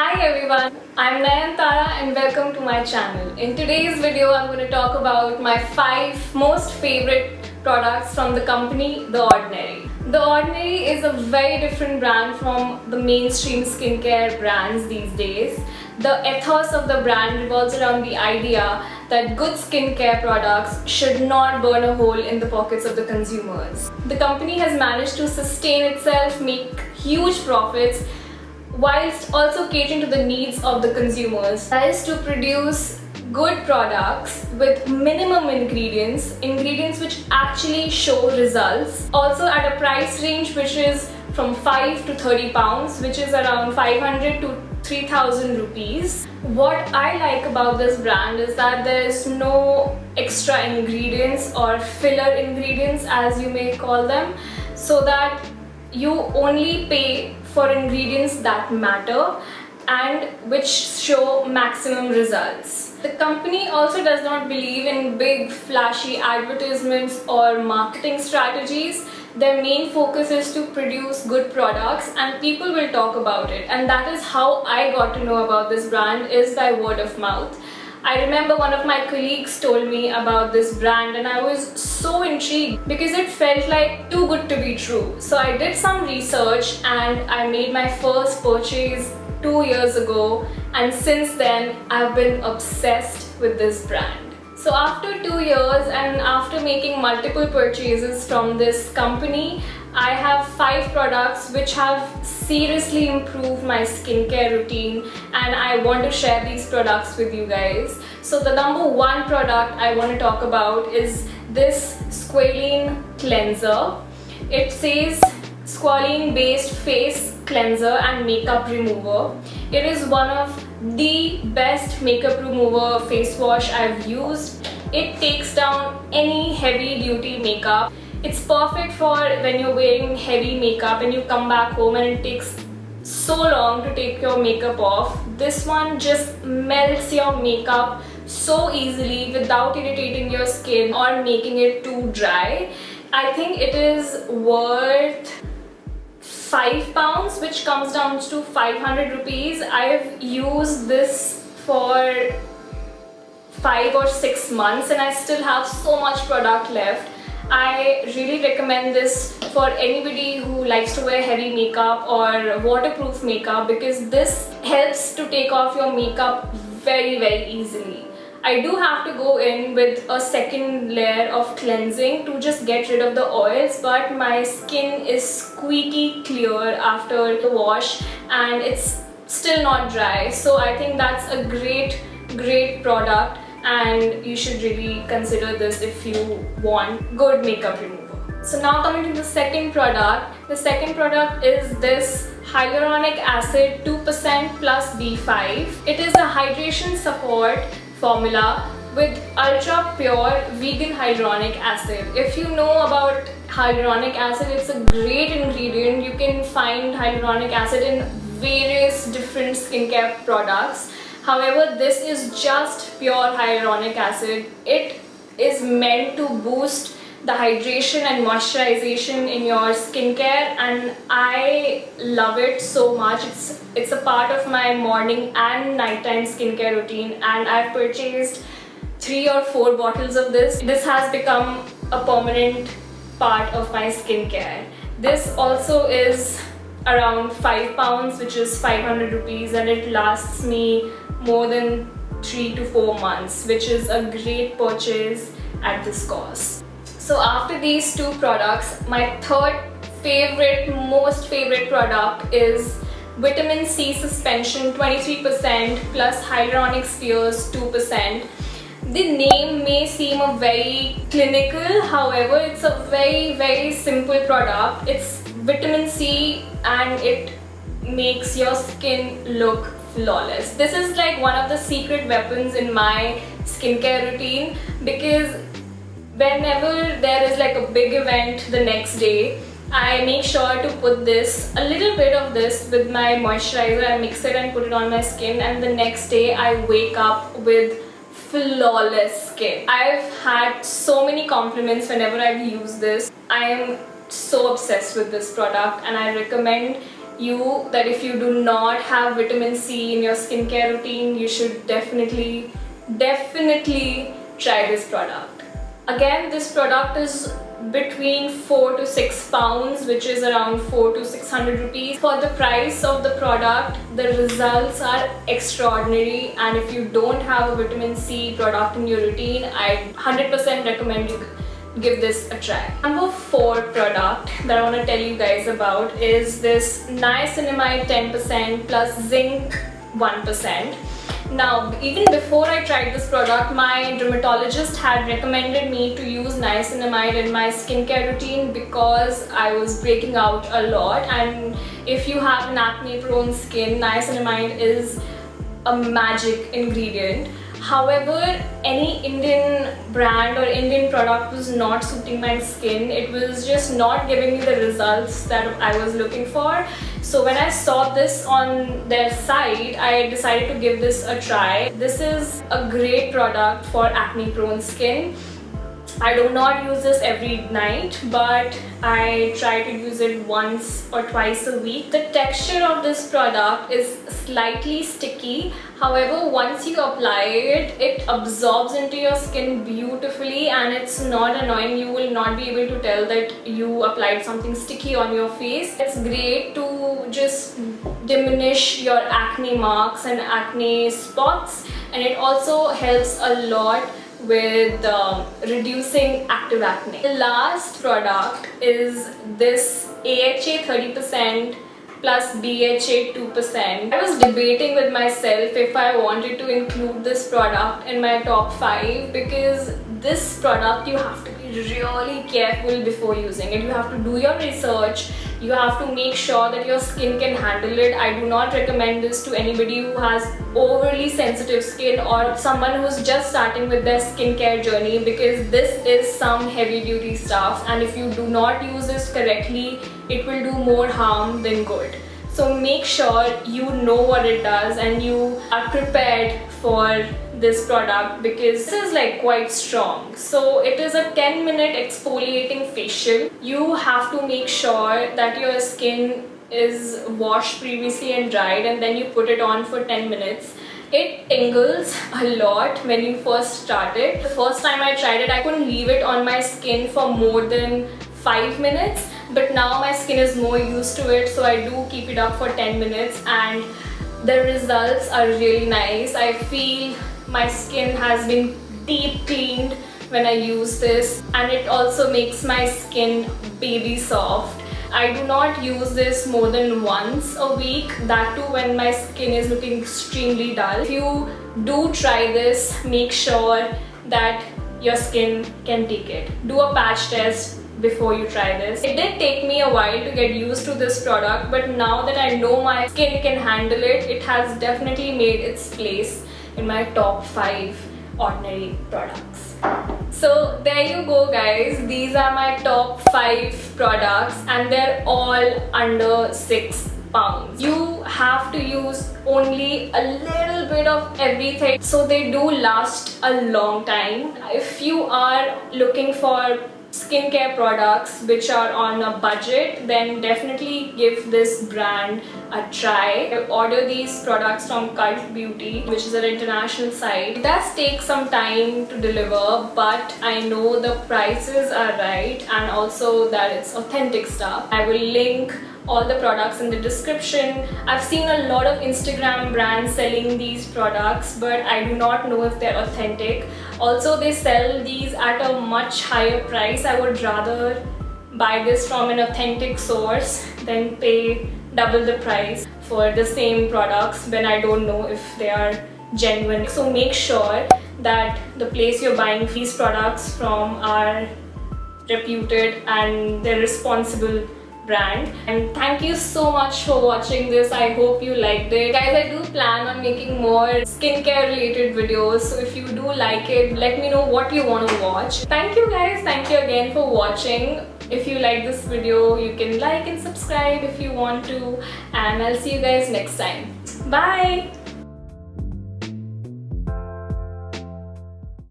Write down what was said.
Hi everyone, I'm Nayantara and welcome to my channel. In today's video, I'm going to talk about my 5 most favorite products from the company The Ordinary. The Ordinary is a very different brand from the mainstream skincare brands these days. The ethos of the brand revolves around the idea that good skincare products should not burn a hole in the pockets of the consumers. The company has managed to sustain itself, make huge profits, whilst also catering to the needs of the consumers. That is to produce good products with minimum ingredients which actually show results. Also at a price range which is from 5 to 30 pounds, which is around 500 to 3000 rupees. What I like about this brand is that there is no extra ingredients or filler ingredients, as you may call them, so that you only pay for ingredients that matter and which show maximum results. The company also does not believe in big flashy advertisements or marketing strategies. Their main focus is to produce good products and people will talk about it, and that is how I got to know about this brand, is by word of mouth. I remember one of my colleagues told me about this brand and I was so intrigued because it felt like too good to be true. So I did some research and I made my first purchase 2 years ago, and since then I've been obsessed with this brand. So after 2 years and after making multiple purchases from this company, I have 5 products which have seriously improved my skincare routine, and I want to share these products with you guys. So the number 1 product I want to talk about is this Squalene Cleanser. It says squalene based face cleanser and makeup remover. It is one of the best makeup remover face wash I've used. It takes down any heavy duty makeup. It's perfect for when you're wearing heavy makeup and you come back home and it takes so long to take your makeup off. This one just melts your makeup so easily without irritating your skin or making it too dry. I think it is worth 5 pounds, which comes down to 500 rupees. I've used this for 5 or 6 months and I still have so much product left. I really recommend this for anybody who likes to wear heavy makeup or waterproof makeup, because this helps to take off your makeup very easily. I do have to go in with a second layer of cleansing to just get rid of the oils, but my skin is squeaky clear after the wash and it's still not dry. So I think that's a great product, and you should really consider this if you want good makeup remover. So now coming to the second product. The second product is this hyaluronic acid 2% plus B5. It is a hydration support formula with ultra pure vegan hyaluronic acid. If you know about hyaluronic acid, it's a great ingredient. You can find hyaluronic acid in various different skincare products. However, this is just pure hyaluronic acid. It is meant to boost the hydration and moisturization in your skincare, and I love it so much. It's a part of my morning and nighttime skincare routine, and I've purchased 3 or 4 bottles of this. This has become a permanent part of my skincare. This also is around 5 pounds, which is 500 rupees, and it lasts me more than 3 to 4 months, which is a great purchase at this cost. So after these 2 products, my third most favorite product is Vitamin C Suspension 23% plus Hyaluronic Spheres 2%. The name may seem a very clinical, however it's a very simple product. It's vitamin C and it makes your skin look flawless. This is like one of the secret weapons in my skincare routine, because whenever there is like a big event the next day, I make sure to put this, a little bit of this with my moisturizer. I mix it and put it on my skin, and the next day I wake up with flawless skin. I've had so many compliments whenever I've used this. I am so obsessed with this product and I recommend you that if you do not have vitamin C in your skincare routine, you should definitely try this product. Again, this product is between 4 to 6 pounds, which is around 4 to 600 rupees. For the price of the product, the results are extraordinary, and if you don't have a vitamin C product in your routine, I 100% recommend you give this a try. Number 4 product that I want to tell you guys about is this niacinamide 10% plus zinc 1%. Now, even before I tried this product, my dermatologist had recommended me to use niacinamide in my skincare routine because I was breaking out a lot, and if you have an acne prone skin, niacinamide is a magic ingredient. However, any Indian brand or Indian product was not suiting my skin. It was just not giving me the results that I was looking for. So when I saw this on their site, I decided to give this a try. This is a great product for acne prone skin. I do not use this every night, but I try to use it once or twice a week. The texture of this product is slightly sticky. However, once you apply it, it absorbs into your skin beautifully and it's not annoying. You will not be able to tell that you applied something sticky on your face. It's great to just diminish your acne marks and acne spots, and it also helps a lot with reducing active acne. The last product is this AHA 30% plus BHA 2%. I was debating with myself if I wanted to include this product in my top 5 because this product you have to be really careful before using it. You have to do your research. You have to make sure that your skin can handle it. I do not recommend this to anybody who has overly sensitive skin or someone who's just starting with their skincare journey, because this is some heavy duty stuff, and if you do not use this correctly, it will do more harm than good. So make sure you know what it does and you are prepared for this product, because this is like quite strong. So it is a 10-minute exfoliating facial. You have to make sure that your skin is washed previously and dried, and then you put it on for 10 minutes. It tingles a lot when you first start it. The first time I tried it, I couldn't leave it on my skin for more than 5 minutes, but now my skin is more used to it, so I do keep it up for 10 minutes and the results are really nice. I feel my skin has been deep cleaned when I use this, and it also makes my skin baby soft. I do not use this more than once a week, that too when my skin is looking extremely dull. If you do try this, make sure that your skin can take it. Do a patch test before you try this. It did take me a while to get used to this product, but now that I know my skin can handle it, it has definitely made its place in my top 5 Ordinary products. So there you go guys, these are my top 5 products and they're all under 6 pounds. You have to use only a little bit of everything, so they do last a long time. If you are looking for skincare products which are on a budget, then definitely give this brand a try. I order these products from Cult Beauty, which is an international site. It does take some time to deliver, but I know the prices are right and also that it's authentic stuff. I will link all the products in the description. I've seen a lot of Instagram brands selling these products, but I do not know if they're authentic. Also, they sell these at a much higher price. I would rather buy this from an authentic source than pay double the price for the same products when I don't know if they are genuine. So make sure that the place you're buying these products from are reputed and they're responsible brand. And thank you so much for watching this. I hope you liked it. Guys, I do plan on making more skincare related videos, so if you do like it, let me know what you want to watch. Thank you guys, thank you again for watching. If you like this video, you can like and subscribe if you want to, and I'll see you guys next time. Bye!